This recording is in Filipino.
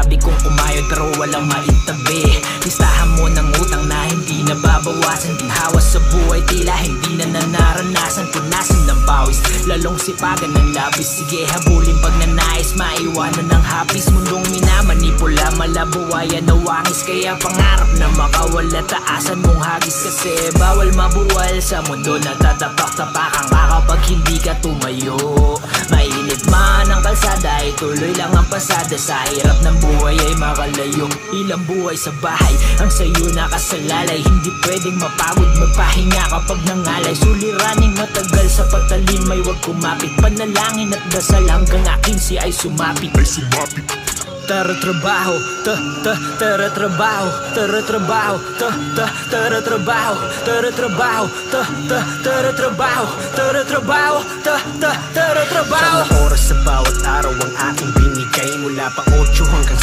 Sinabi kong kumayod pero walang maitabi. Listahan mo ng utang na hindi nababawasan. Ginhawa sa buhay tila hindi na naranasan. Punasan ng pawis, lalong sipagan ng labis. Sige habulin pag nanais, maiwanan ng hapis. Mundong minamanipula, malabuwayan na wangis. Kaya pangarap na makawala, taasan mong hagis. Kasi bawal mabuwal sa mundo na tatapak-tapakan ka kapag hindi ka tumayo. Mainit man ang kalsada ay tuloy lang ang pasada. Sa hirap ng buhay ay makalayo. Ilang buhay sa bahay ang sayo nakasalalay. Hindi pwedeng mapagod magpahinga kapag nangalay. Suliraning matagal sa pagtalim ay huwag kumapit. Panalangin at dasal hanggang akin si ay sumapit. Tara trabaho, tara trabaho, tara trabaho, tara trabaho, tara trabaho, tara trabaho, tara trabaho, tara trabaho. Isang oras sa bawat araw ang aking binigay. Mula pa 8 hanggang